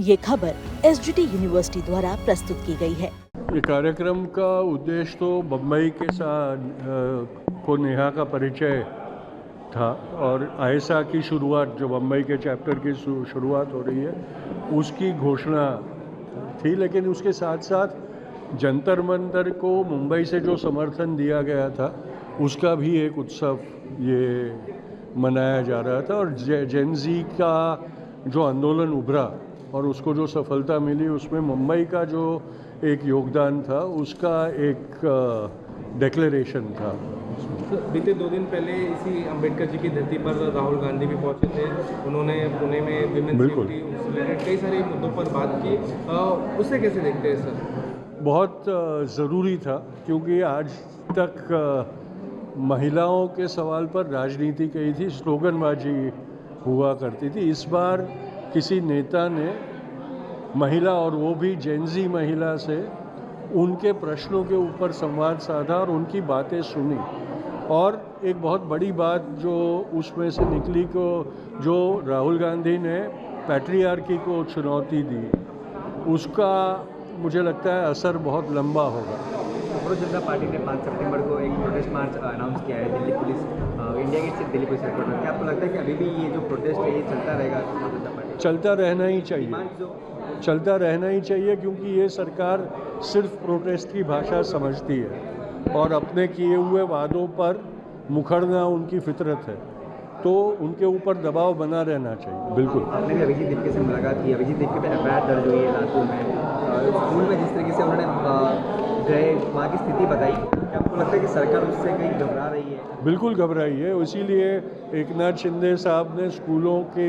ये खबर SGT university द्वारा प्रस्तुत की गई है। ये कार्यक्रम का उद्देश्य तो बम्बई के साथ को नेहा का परिचय था और आयसा की शुरुआत, जो बम्बई के चैप्टर की शुरुआत हो रही है, उसकी घोषणा थी। लेकिन उसके साथ साथ जंतर मंतर को मुंबई से जो समर्थन दिया गया था, उसका भी एक उत्सव ये मनाया जा रहा था। और जेनजी का जो आंदोलन उभरा और उसको जो सफलता मिली, उसमें मुंबई का जो एक योगदान था, उसका एक डिक्लेरेशन था। बीते 2 दिन पहले इसी अंबेडकर जी की धरती पर राहुल गांधी भी पहुंचे थे। उन्होंने पुणे में विमेंस सेफ्टी से रिलेटेड कई सारे मुद्दों पर बात की। उसे कैसे देखते हैं सर? बहुत ज़रूरी था, क्योंकि आज तक महिलाओं के सवाल पर राजनीति कही थी, स्लोगनबाजी हुआ करती थी। इस बार किसी नेता ने महिला, और वो भी जेनजी महिला से, उनके प्रश्नों के ऊपर संवाद साधा और उनकी बातें सुनी। और एक बहुत बड़ी बात जो उसमें से निकली को, जो राहुल गांधी ने पैट्रियार्की को चुनौती दी, उसका मुझे लगता है असर बहुत लंबा होगा। भारतीय जनता पार्टी ने 5 सितंबर को एक प्रोटेस्ट मार्च अनाउंस किया है दिल्ली पुलिस, इंडिया गेट से दिल्ली पुलिस हेडक्वार्टर। क्या आपको लगता है कि अभी भी ये जो प्रोटेस्ट है ये चलता रहेगा? चलता रहना ही चाहिए, चलता रहना ही चाहिए, क्योंकि ये सरकार सिर्फ प्रोटेस्ट की भाषा समझती है और अपने किए हुए वादों पर मुखरना उनकी फितरत है, तो उनके ऊपर दबाव बना रहना चाहिए। बिल्कुल। आपने भी अभिजीत दीपके से मुलाकात की। अभिजीत दीपके पे एफआईआर दर्ज हुई है लातूर में। स्कूल में जिस तरीके से उन्होंने गए, वहाँ की स्थिति बताई, क्या आपको लगता है कि सरकार उससे कहीं घबरा रही है? बिल्कुल घबराई है। इसीलिए एकनाथ शिंदे साहब ने स्कूलों के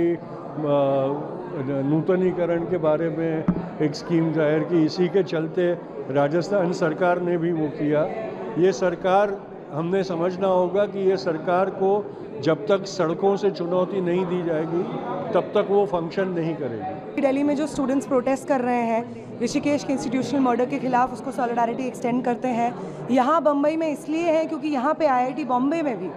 नूतनीकरण के बारे में एक स्कीम जाहिर की। इसी के चलते राजस्थान सरकार ने भी वो किया। ये सरकार, हमने समझना होगा कि ये सरकार को जब तक सड़कों से चुनौती नहीं दी जाएगी, तब तक वो फंक्शन नहीं करेगी। दिल्ली में जो स्टूडेंट्स प्रोटेस्ट कर रहे हैं ऋषिकेश के इंस्टीट्यूशनल मर्डर के खिलाफ, उसको सॉलिडारिटी एक्सटेंड करते हैं। यहाँ बम्बई में इसलिए है क्योंकि यहाँ पे आईआईटी बॉम्बे में भी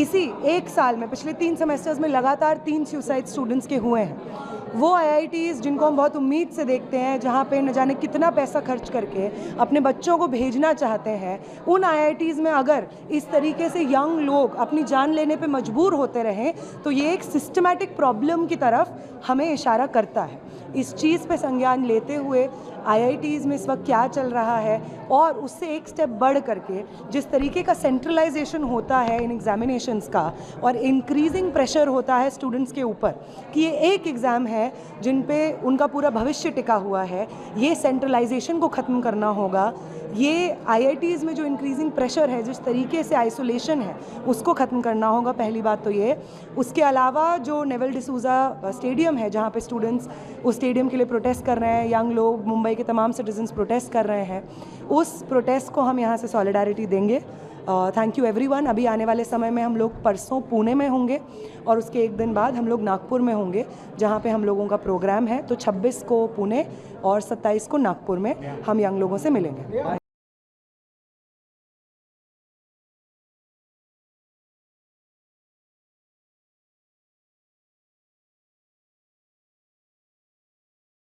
इसी एक साल में, पिछले 3 सेमेस्टर्स में लगातार 3 सुसाइड स्टूडेंट्स के हुए हैं। वो आईआईटीज़ जिनको हम बहुत उम्मीद से देखते हैं, जहाँ पे न जाने कितना पैसा खर्च करके अपने बच्चों को भेजना चाहते हैं, उन आईआईटीज़ में अगर इस तरीके से यंग लोग अपनी जान लेने पे मजबूर होते रहें, तो ये एक सिस्टमैटिक प्रॉब्लम की तरफ हमें इशारा करता है। इस चीज़ पे संज्ञान लेते हुए आईआईटीज़ में इस वक्त क्या चल रहा है, और उससे एक स्टेप बढ़ करके जिस तरीके का सेंट्रलाइजेशन होता है इन एग्जामिनेशंस का, और इंक्रीजिंग प्रेशर होता है स्टूडेंट्स के ऊपर कि ये एक एग्ज़ाम है जिन पे उनका पूरा भविष्य टिका हुआ है, ये सेंट्रलाइजेशन को ख़त्म करना होगा। ये आईआईटीज़ में जो इंक्रीजिंग प्रेशर है, जिस तरीके से आइसोलेशन है, उसको ख़त्म करना होगा। पहली बात तो ये। उसके अलावा जो नेवल डिसूजा स्टेडियम है, जहाँ पे स्टूडेंट्स उस स्टेडियम के लिए प्रोटेस्ट कर रहे हैं, यंग लोग, मुंबई के तमाम सिटीजन्स प्रोटेस्ट कर रहे हैं, उस प्रोटेस्ट को हम यहाँ से सॉलिडारिटी देंगे। Thank you everyone. अभी आने वाले समय में हम लोग परसों पुणे में होंगे और उसके एक दिन बाद हम लोग नागपुर में होंगे, जहाँ पे हम लोगों का प्रोग्राम है। तो 26 को पुणे और 27 को नागपुर में हम यंग लोगों से मिलेंगे।